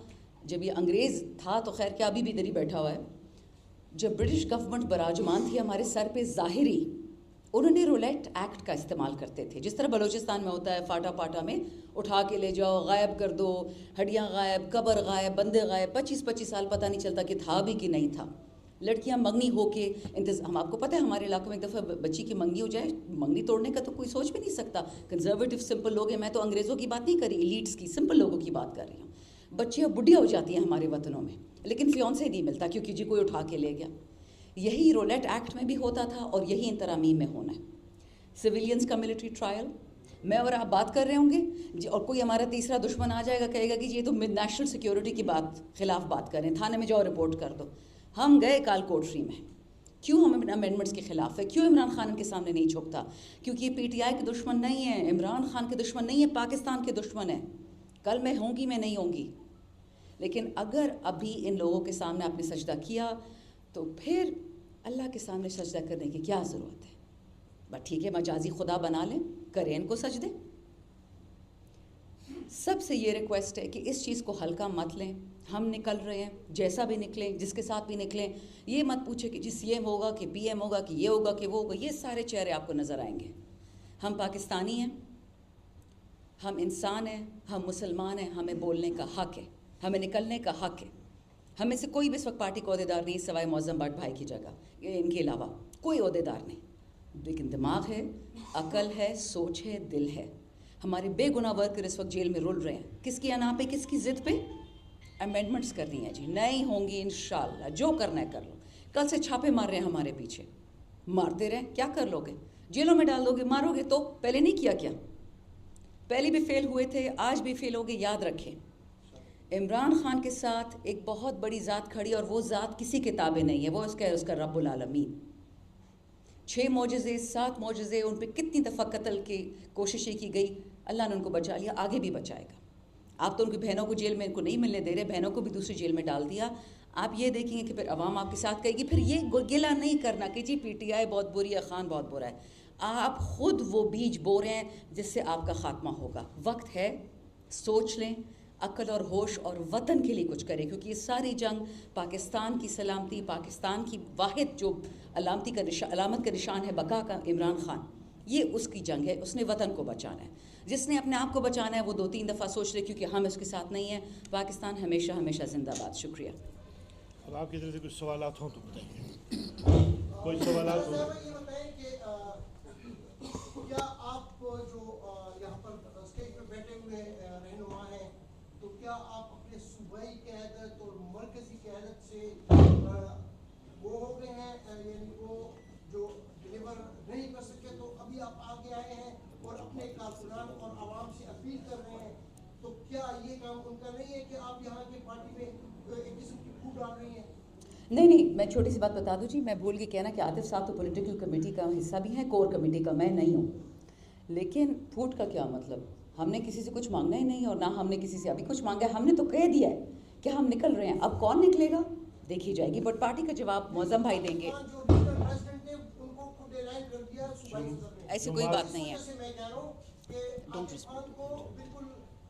جب یہ انگریز تھا تو خیر کیا ابھی بھی ادھر ہی بیٹھا ہوا ہے, جب برٹش گورنمنٹ براجمان تھی ہمارے سر پہ ظاہری, انہوں نے رولیٹ ایکٹ کا استعمال کرتے تھے. جس طرح بلوچستان میں ہوتا ہے فاٹا پاٹا میں اٹھا کے لے جاؤ, غائب کر دو, ہڈیاں غائب, قبر غائب, بندے غائب, 25 سال پتہ نہیں چلتا کہ تھا بھی کہ نہیں تھا. لڑکیاں منگنی ہو کے ہم آپ کو پتہ ہے ہمارے علاقوں میں ایک دفعہ بچی کی منگنی ہو جائے, منگنی توڑنے کا تو کوئی سوچ بھی نہیں سکتا. کنزرویٹو سمپل لوگ ہیں, میں تو انگریزوں کی بات نہیں کر رہی, ایلیٹس کی, سمپل لوگوں کی بات کر رہی ہوں. بچیاں بڈھیاں ہو جاتی ہیں ہمارے وطنوں میں, لیکن فیونسے نہیں ملتا کیونکہ جی کوئی اٹھا کے لے گیا. یہی رولیٹ ایکٹ میں بھی ہوتا تھا اور یہی ان ترامیم میں ہونا ہے. سویلینز کا ملٹری ٹرائل, میں اور آپ بات کر رہے ہوں گے جی, اور کوئی ہمارا تیسرا دشمن آ جائے گا, کہے گا کہ یہ تو نیشنل سیکیورٹی کی خلاف بات کر رہے ہیں, تھانے میں جاؤ رپورٹ کر دو. ہم گئے کال کوٹری میں, کیوں ہم امینڈمنٹس کے خلاف ہے, کیوں عمران خان کے سامنے نہیں جھکتا؟ کیونکہ یہ پی ٹی آئی کے دشمن نہیں ہے, عمران خان کے دشمن نہیں ہے, پاکستان کے دشمن ہے. کل میں ہوں گی, میں نہیں ہوں گی, لیکن اگر ابھی ان لوگوں کے سامنے آپ نے سجدہ کیا تو پھر اللہ کے سامنے سجدہ کرنے کی کیا ضرورت ہے؟ بس ٹھیک ہے مجازی خدا بنا لیں, کریں ان کو سجدے. سب سے یہ ریکویسٹ ہے کہ اس چیز کو ہلکا مت لیں. ہم نکل رہے ہیں, جیسا بھی نکلیں, جس کے ساتھ بھی نکلیں, یہ مت پوچھے کہ جی سی ایم ہوگا کہ پی ایم ہوگا کہ یہ ہوگا کہ وہ ہوگا. یہ سارے چہرے آپ کو نظر آئیں گے. ہم پاکستانی ہیں, ہم انسان ہیں, ہم مسلمان ہیں, ہمیں بولنے کا حق ہے, ہمیں نکلنے کا حق ہے. ہمیں سے کوئی بھی اس وقت پارٹی کا عہدیدار نہیں سوائے معظم بٹ بھائی کی جگہ, ان کے علاوہ کوئی عہدیدار نہیں. لیکن دماغ ہے, عقل ہے, سوچ ہے, دل ہے. ہمارے بے گناہ ورکر اس وقت جیل میں رول رہے ہیں. کس کی انا پہ, کس کی ضد پہ؟ امینڈمنٹس کرنی ہیں جی, نہیں ہوں گی انشاءاللہ, جو کرنا ہے کر لو. کل سے چھاپے مار رہے ہیں ہمارے پیچھے, مارتے رہیں, کیا کر لو گے؟ جیلوں میں ڈال دو گے, مارو گے تو پہلے نہیں کیا کیا؟ پہلے بھی فیل ہوئے تھے, آج بھی فیل ہوگے. یاد رکھیں عمران خان کے ساتھ ایک بہت بڑی ذات کھڑی, اور وہ ذات کسی کتابیں نہیں ہے, وہ اس کا رب العالمین. 6 معجزے, 7 معجزے, ان پہ کتنی دفعہ قتل کی کوششیں کی گئی, اللہ نے ان کو بچا لیا, آگے بھی بچائے گا. آپ تو ان کی بہنوں کو جیل میں ان کو نہیں ملنے دے رہے, بہنوں کو بھی دوسری جیل میں ڈال دیا. آپ یہ دیکھیں گے کہ پھر عوام آپ کے ساتھ کہے گی. پھر یہ گلہ نہیں کرنا کہ جی پی ٹی آئی بہت بری ہے, خان بہت برا ہے. آپ خود وہ بیج بو رہے ہیں جس سے آپ کا خاتمہ ہوگا. وقت ہے, سوچ لیں, عقل اور ہوش اور وطن کے لیے کچھ کریں, کیونکہ یہ ساری جنگ پاکستان کی سلامتی, پاکستان کی واحد جو علامت کا نشان ہے بقا کا, عمران خان, یہ اس کی جنگ ہے. اس نے وطن کو بچانا ہے. جس نے اپنے آپ کو بچانا ہے وہ 2-3 دفعہ سوچ لے, کیونکہ ہم اس کے ساتھ نہیں ہیں. پاکستان ہمیشہ ہمیشہ زندہ باد. شکریہ. اب آپ کی طرف سے کچھ سوالات ہوں تو بتائیے. کوئی سوالات ہوں؟ یہ بتائیں کہ کیا آپ جو یہاں پر اسٹیج پہ بیٹھے ہوئے رہنما ہیں, تو کیا آپ اپنے صوبائی قیادت اور مرکزی قیادت سے وہ ہو گئے ہیں, یعنی وہ جو کارکنان اور عوام سے اپیل کر رہے ہیں تو کیا یہ کام ان کا نہیں ہے کہ آپ یہاں کی پارٹی میں ایک قسم کی پھوٹ ڈال رہی ہیں؟ نہیں میں چھوٹی سی بات بتا دوں جی، میں بھول کے کہنا کہ عاطف صاحب تو پولیٹیکل کمیٹی کا حصہ بھی ہیں، کور کمیٹی کا، میں نہیں ہوں. لیکن پھوٹ کا کیا مطلب؟ ہم نے کسی سے کچھ مانگنا ہی نہیں اور نہ ہم نے کسی سے ابھی کچھ مانگا ہے. ہم نے تو کہہ دیا ہے کہ ہم نکل رہے ہیں. اب کون نکلے گا دیکھی جائے گی، بٹ پارٹی کا جواب معظم بھائی دیں گے. جو ڈیجیٹل پریزیڈنٹ نے ان کو خود اعلان کر دیا صوبائی صدر نے. ایسی کوئی بات نہیں ہے. اس وجہ سے میں کہہ رہا ہوں کہ عاطف خان کو بالکل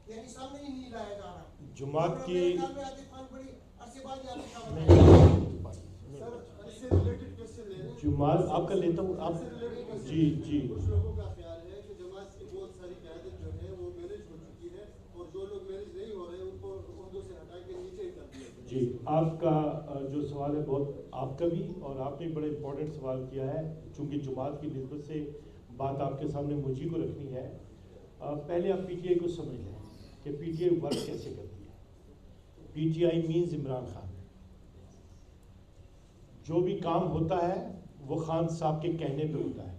یعنی سامنے ہی نہیں لایا جا رہا. جماعت اور کی میرے خیال میں عاطف خان بڑی عرصے بعد یہاں پہ شامل ہوئے. جماعت آپ کا لیتا ہوں آپ. جی کچھ لوگوں کا خیال ہے کہ جماعت کی بہت ساری قیادت جو ہے وہ مینج ہو چکی ہے اور جو لوگ مینج نہیں ہو رہے ان کو عہدوں سے ہٹا کے نیچے ہی کر دیا. جی آپ کا جو سوال ہے بہت آپ کا بھی، اور آپ نے بڑا امپورٹنٹ سوال کیا ہے چونکہ جماعت کی نسبت سے بات آپ کے سامنے مجھے کو رکھنی ہے. پہلے آپ پی ٹی آئی کو سمجھ لیں کہ پی ٹی آئی ورک کیسے کرتی ہے. P T I means Imran Khan. جو بھی کام ہوتا ہے وہ خان صاحب کے کہنے پہ ہوتا ہے،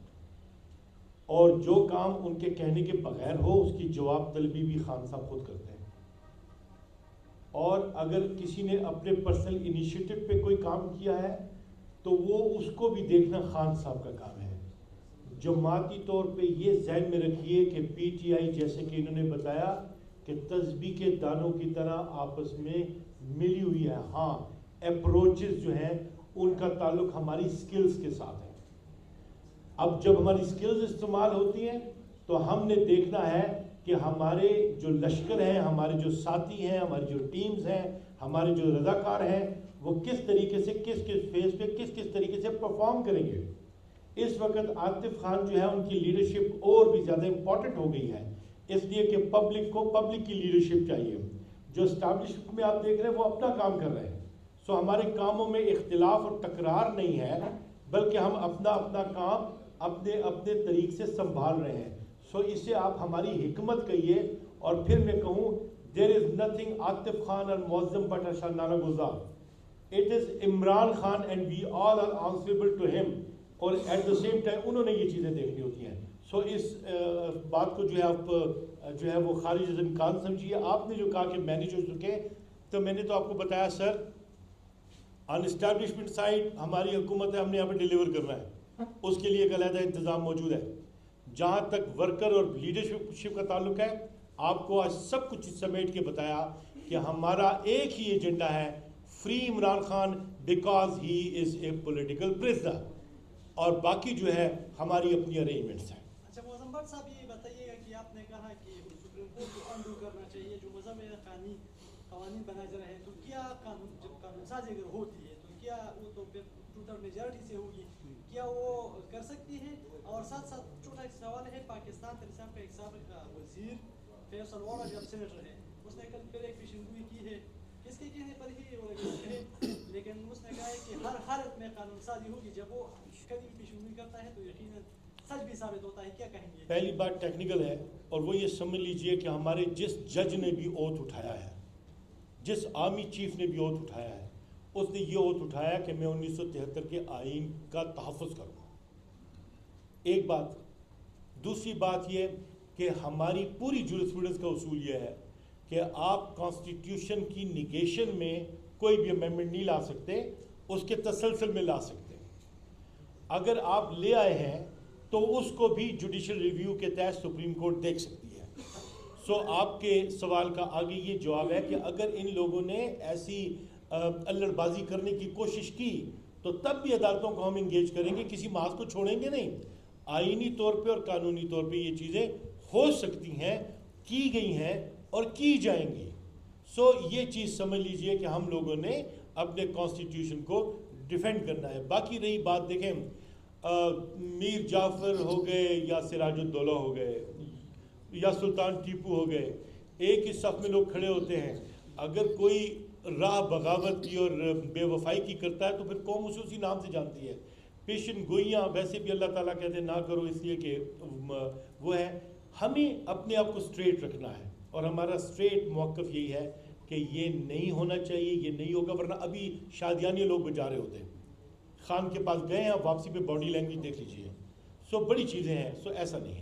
اور جو کام ان کے کہنے کے بغیر ہو اس کی جواب طلبی بھی خان صاحب خود کرتے ہیں. اور اگر کسی نے اپنے پرسنل انیشیٹو پہ کوئی کام کیا ہے تو وہ اس کو بھی دیکھنا خان صاحب کا کام ہے. جماعتی طور پہ یہ ذہن میں رکھیے کہ پی ٹی آئی جیسے کہ انہوں نے بتایا کہ تسبیح کے دانوں کی طرح آپس میں ملی ہوئی ہے. ہاں اپروچز جو ہیں ان کا تعلق ہماری سکلز کے ساتھ ہے. اب جب ہماری سکلز استعمال ہوتی ہیں تو ہم نے دیکھنا ہے کہ ہمارے جو لشکر ہیں، ہمارے جو ساتھی ہیں، ہماری جو ٹیمز ہیں، ہمارے جو رضاکار ہیں، وہ کس طریقے سے کس فیز پہ کس طریقے سے پرفارم کریں گے. اس وقت عاطف خان جو ہے ان کی لیڈرشپ اور بھی زیادہ امپورٹنٹ ہو گئی ہے، اس لیے کہ پبلک کو پبلک کی لیڈرشپ چاہیے. جو اسٹیبلشمنٹ میں آپ دیکھ رہے ہیں وہ اپنا کام کر رہے ہیں. سو ہمارے کاموں میں اختلاف اور تکرار نہیں ہے، بلکہ ہم اپنا کام اپنے طریق سے سنبھال رہے ہیں. سو اسے آپ ہماری حکمت کہیے. اور پھر میں کہوں there is nothing Atif Khan اور معظم بٹ نانا Gulzar. It is Imran Khan and we all are answerable to them. اور ایٹ دا سیم ٹائم انہوں نے یہ چیزیں دیکھنی ہوتی ہیں. سو اس بات کو جو ہے آپ جو ہے وہ خارج از امکان سمجھیے. آپ نے جو کہا کہ مینیج ہو چکے، تو میں نے تو آپ کو بتایا سر آن اسٹیبلشمنٹ سائڈ ہماری حکومت ہے، ہم نے یہاں پہ ڈیلیور کرنا ہے. اس کے لیے ایک علیحدہ انتظام موجود ہے. جہاں تک ورکر اور لیڈرشپ کا تعلق ہے، آپ کو آج سب کچھ سمیٹ کے بتایا کہ ہمارا ایک ہی ایجنڈا ہے، free Imran Khan because he is a political prisoner, اور باقی جو ہے ہماری اپنی ارینجمنٹس ہیں. اچھا معظم بٹ صاحب یہ بتائیے گا کہ آپ نے کہا کہ سپریم کورٹ کو انڈو کرنا چاہیے جو مذہب قوانین بنائے جا رہے ہیں، تو کیا جب قانون سازی اگر ہوتی ہے تو کیا وہ تو پھر ٹوٹل میجارٹی سے ہوگی، کیا وہ کر سکتی ہے؟ اور ساتھ ساتھ چھوٹا ایک سوال ہے، پاکستان ترسام کا ایک سابق وزیر فیصل وارا جب سینیٹر ہے، اس نے کل پھر ایک پیشن گوئی کی ہے، کس کے کہنے پر ہی وہ ہے، لیکن اس نے کہا ہے کہ ہر حالت میں قانون سازی ہوگی. جب وہ کبھی پیشن گوئی کرتا ہے تو یقیناً سچ بھی ثابت ہوتا ہے. کیا کہیں گے؟ پہلی بات ٹیکنیکل ہے، اور وہ یہ سمجھ لیجئے کہ ہمارے جس جج نے بھی اوتھ اٹھایا ہے، جس آرمی چیف نے بھی اوتھ اٹھایا ہے، اس نے یہ اوتھ اٹھایا کہ میں 1973 کے آئین کا تحفظ کروں. ایک بات. دوسری بات یہ کہ ہماری پوری جورسپروڈنس کا اصول یہ ہے کہ آپ کانسٹیٹیوشن کی نیگیشن میں کوئی بھی امینڈمنٹ نہیں لا سکتے، اس کے تسلسل میں لا سکتے. اگر آپ لے آئے ہیں تو اس کو بھی جوڈیشل ریویو کے تحت سپریم کورٹ دیکھ سکتی ہے. سو آپ کے سوال کا آگے یہ جواب ہے کہ اگر ان لوگوں نے ایسی الڑ بازی کرنے کی کوشش کی تو تب بھی عدالتوں کو ہم انگیج کریں گے، کسی محاذ کو چھوڑیں گے نہیں. آئینی طور پہ اور قانونی طور پہ یہ چیزیں ہو سکتی ہیں، کی گئی ہیں اور کی جائیں گی. سو یہ چیز سمجھ لیجئے کہ ہم لوگوں نے اپنے کانسٹیٹیوشن کو ڈیفینڈ کرنا ہے. باقی رہی بات، دیکھیں میر جعفر ہو گئے یا سراج الدولہ ہو گئے یا سلطان ٹیپو ہو گئے، ایک ہی صف میں لوگ کھڑے ہوتے ہیں. اگر کوئی راہ بغاوت کی اور بے وفائی کی کرتا ہے تو پھر قوم اسے اسی نام سے جانتی ہے. پیشن گوئیاں ویسے بھی اللہ تعالیٰ کہتے ہیں نہ کرو، اس لیے کہ وہ ہے. ہمیں اپنے آپ کو اسٹریٹ رکھنا ہے، اور ہمارا اسٹریٹ موقف یہی ہے کہ یہ نہیں ہونا چاہیے، یہ نہیں ہوگا، ورنہ ابھی شادیانے لوگ بجا رہے ہوتے ہیں. خان کے پاس گئے ہیں، واپسی پہ باڈی لینگویج دیکھ لیجیے. سو بڑی چیزیں ہیں. سو ایسا نہیں ہے.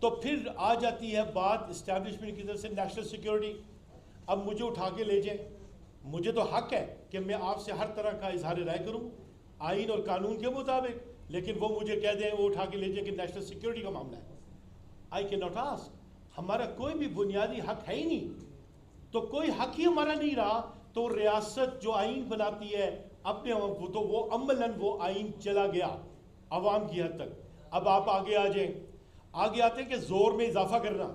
تو پھر آ جاتی ہے بات اسٹیبلشمنٹ کی طرف سے نیشنل سیکیورٹی. اب مجھے اٹھا کے لے جائیں, مجھے تو حق ہے کہ میں آپ سے ہر طرح کا اظہار رائے کروں آئین اور قانون کے مطابق, لیکن وہ مجھے کہہ دیں, وہ اٹھا کے لے جائیں کہ نیشنل سیکیورٹی کا معاملہ ہے. آئی کی ناٹ آسک, ہمارا کوئی بھی بنیادی حق ہے ہی نہیں, تو کوئی حق ہی ہمارا نہیں رہا, تو ریاست جو آئین بناتی ہے اپنے تو وہ عملاً وہ آئین چلا گیا عوام کی حد تک. اب آپ آگے آ جائیں, آگے آتے ہیں کہ زور میں اضافہ کرنا,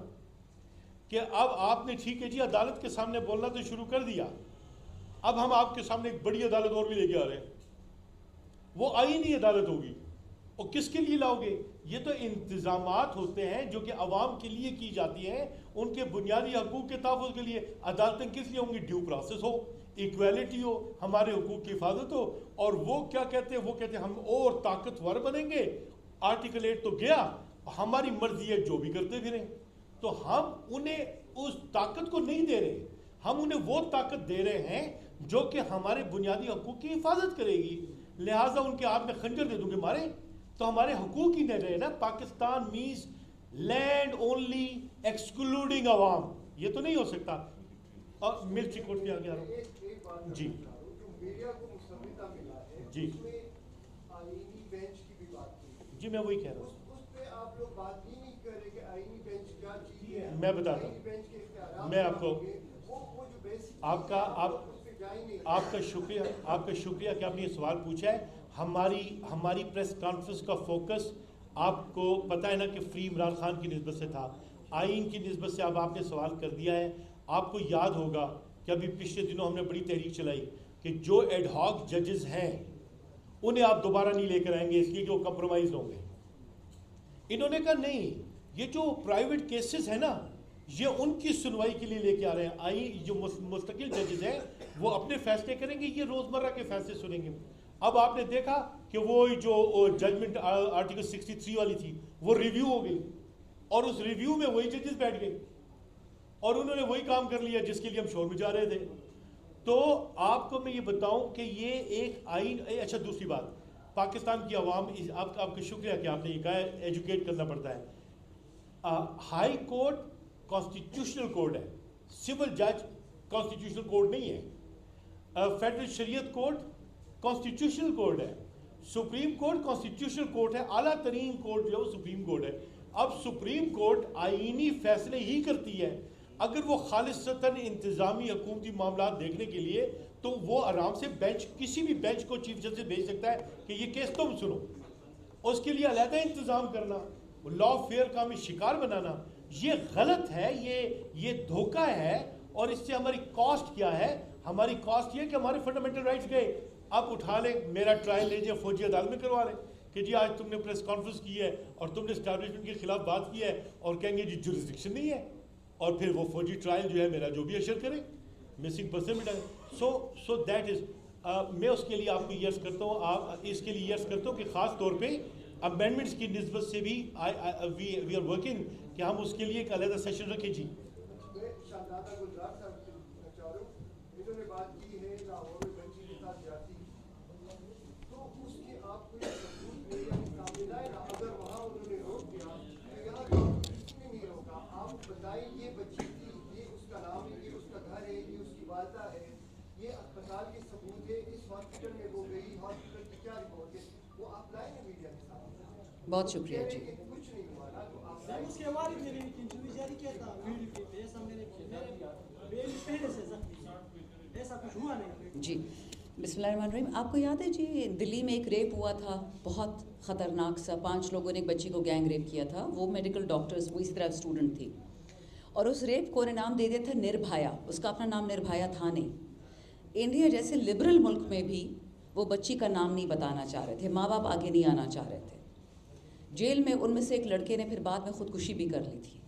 کہ اب آپ نے ٹھیک ہے جی عدالت کے سامنے بولنا تو شروع کر دیا, اب ہم آپ کے سامنے ایک بڑی عدالت اور بھی لے کے آ رہے ہیں, وہ آئینی عدالت ہوگی, اور کس کے لیے لاؤ گے؟ یہ تو انتظامات ہوتے ہیں جو کہ عوام کے لیے کی جاتی ہیں, ان کے بنیادی حقوق کے تحفظ کے لیے. عدالتیں کس لیے ہوں گی؟ ڈیو پروسیس ہو, ایکویلٹی ہو, ہمارے حقوق کی حفاظت ہو. اور وہ کیا کہتے ہیں؟ وہ کہتے ہیں ہم اور طاقتور بنیں گے, آرٹیکل 8 تو گیا, ہماری مرضی ہے جو بھی کرتے پھریں. تو ہم انہیں اس طاقت کو نہیں دے رہے, ہم انہیں وہ طاقت دے رہے ہیں جو کہ ہمارے بنیادی حقوق کی حفاظت کرے گی. لہٰذا ان کے ہاتھ میں خنجر دے دوں گے مارے, تو ہمارے حقوق ہی نہیں رہے نا. Pakistan means land only excluding عوام, یہ تو نہیں ہو سکتا. اور ملٹری کورٹ کے آگے آ رہا ہوں جی. جو میڈیا کو مستمدہ ملا ہے جی. اس میں آئینی بینچ کی بھی بات کی. جی میں وہی کہہ رہا ہوں, اس پہ آپ لوگ بات ہی نہیں کر رہے کہ آئینی بینچ کیا چیز ہے. میں بتاتا ہوں, آئینی بینچ کے اختیارات میں آپ کو وہ جو بیسک آپ کا شکریہ, آپ کا شکریہ کہ آپ نے یہ سوال پوچھا ہے. ہماری پریس کانفرنس کا فوکس آپ کو پتہ ہے نا کہ فری عمران خان کی نسبت سے تھا, آئین کی نسبت سے. اب آپ نے سوال کر دیا ہے. آپ کو یاد ہوگا کہ ابھی پچھلے دنوں ہم نے بڑی تحریک چلائی کہ جو ایڈ ہاک ججز ہیں انہیں آپ دوبارہ نہیں لے کر آئیں گے اس لیے کہ وہ کمپرومائز ہوں گے. انہوں نے کہا نہیں, یہ جو پرائیویٹ کیسز ہیں نا یہ ان کی سنوائی کے لیے لے کے آ رہے ہیں. آئین جو مستقل ججز ہیں وہ اپنے فیصلے کریں گے, یہ روزمرہ کے فیصلے سنیں گے. اب آپ نے دیکھا کہ وہ جو ججمنٹ آرٹیکل 63 والی تھی وہ ریویو ہو گئی, اور اس ریویو میں وہی ججز بیٹھ گئے اور انہوں نے وہی کام کر لیا جس کے لیے ہم شور میں جا رہے تھے. تو آپ کو میں یہ بتاؤں کہ یہ ایک آئین. اچھا دوسری بات, پاکستان کی عوام, آپ کا شکریہ کہ آپ نے یہ کہا ہے ایجوکیٹ کرنا پڑتا ہے. ہائی کورٹ کانسٹیٹیوشنل کورٹ ہے, سول جج کانسٹیٹیوشنل کورٹ نہیں ہے. فیڈرل شریعت کورٹ کانسٹیٹیوشنل کورٹ ہے, سپریم کورٹ کانسٹیٹیوشنل کورٹ ہے, اعلیٰ ترین کورٹ جو ہے وہ سپریم کورٹ ہے. اب سپریم کورٹ آئینی فیصلے ہی کرتی ہے. اگر وہ خالصتاً انتظامی حکومتی معاملات دیکھنے کے لیے تو وہ آرام سے بینچ, کسی بھی بینچ کو چیف جسٹس بھیج سکتا ہے کہ یہ کیس تم سنو. اس کے لیے علیحدہ انتظام کرنا, لا فیئر کا ہمیں شکار بنانا, یہ غلط ہے, یہ دھوکہ ہے. اور اس سے ہماری کاسٹ کیا ہے؟ ہماری کاسٹ یہ کہ ہمارے فنڈامنٹل رائٹس گئے. آپ اٹھا لیں, میرا ٹرائل لے جائیں فوجی عدالت میں کروا لیں کہ جی آج تم نے پریس کانفرنس کی ہے اور تم نے اسٹیبلشمنٹ کے خلاف بات کی ہے, اور کہیں گے جی جورسڈکشن نہیں ہے, اور پھر وہ فوجی ٹرائل جو ہے میرا جو بھی اشر کرے, مسنگ پرسن مٹائے. سو دیٹ از, میں اس کے لیے آپ کو یس کرتا ہوں, آپ اس کے لیے یس کرتا ہوں کہ خاص طور پہ امینڈمنٹس کی نسبت سے بھی وی آر ورکنگ کہ ہم اس کے لیے ایک علیحدہ سیشن رکھیں. جی شہزادہ گلزار صاحب سے پوچھنا چاہ رہا ہوں, انہوں نے بات کی ہے لاہور میں بچی کے ساتھ جاتی, تو اس کے آپ کو یہ ثبوت میڈیا کے سامنے لائے نا, اگر وہاں انہوں نے روک دیا تو یہاں تو کسی نے نہیں روکا. آپ بتائیں یہ بچی تھی, یہ اس کا نام ہے, یہ اس کا گھر ہے, یہ اس کی والدہ ہے, یہ اسپتال کے ثبوت ہے, اس ہاسپٹل میں وہ گئی, ہاسپٹل کی کیا رپورٹ ہے, وہ آپ لائیں گے میڈیا کے سامنے. بہت شکریہ جی. کچھ نہیں ہوا نا, تو آپ لائیں. اس کے والد نے بھی انٹرویو جاری کیا تھا, ویڈیو پہ ایسا میرے پہلے سے زخمی تھی, ایسا کچھ ہوا نہیں. جی بسم اللہ الرحمن الرحیم. آپ کو یاد ہے جی دلی میں ایک ریپ ہوا تھا بہت خطرناک سا, 5 لوگوں نے ایک بچی کو گینگ ریپ کیا تھا, وہ میڈیکل ڈاکٹرز, وہ اسی طرح اسٹوڈنٹ تھی, اور اس ریپ کو انہیں نام دے دیا تھا نربھایا. اس کا اپنا نام نربھایا تھا نہیں. انڈیا جیسے لبرل ملک میں بھی وہ بچی کا نام نہیں بتانا چاہ رہے تھے, ماں باپ آگے نہیں آنا چاہ رہے تھے. جیل میں ان میں سے ایک لڑکے نے پھر بعد میں خودکشی بھی کر لی تھی.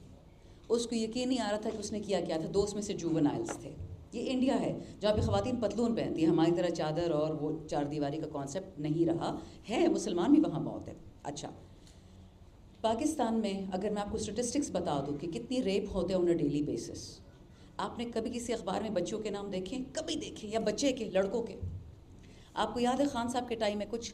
اس کو یقین نہیں آ رہا تھا کہ اس نے کیا تھا. 2 میں سے جوونائلز تھے. یہ انڈیا ہے جہاں پہ خواتین پتلون پہنتی ہیں, ہماری طرح چادر اور وہ 4 دیواری کا کانسیپٹ نہیں رہا ہے. مسلمان بھی وہاں بہت ہے. اچھا, پاکستان میں اگر میں آپ کو اسٹیٹسٹکس بتا دوں کہ کتنی ریپ ہوتے ہیں آن اے ڈیلی بیسس, آپ نے کبھی کسی اخبار میں بچوں کے نام دیکھیں؟ کبھی دیکھیں, یا بچے کے, لڑکوں کے؟ آپ کو یاد ہے خان صاحب کے ٹائم میں کچھ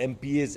MPAs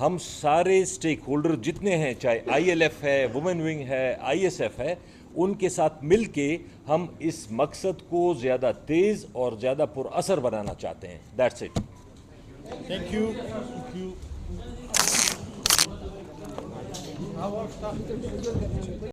ہم سارے سٹیک ہولڈر جتنے ہیں، چاہے آئی ایل ایف ہے، وومن ونگ ہے، آئی ایس ایف ہے، ان کے ساتھ مل کے ہم اس مقصد کو زیادہ تیز اور زیادہ پر اثر بنانا چاہتے ہیں. That's it. Thank you. Thank you.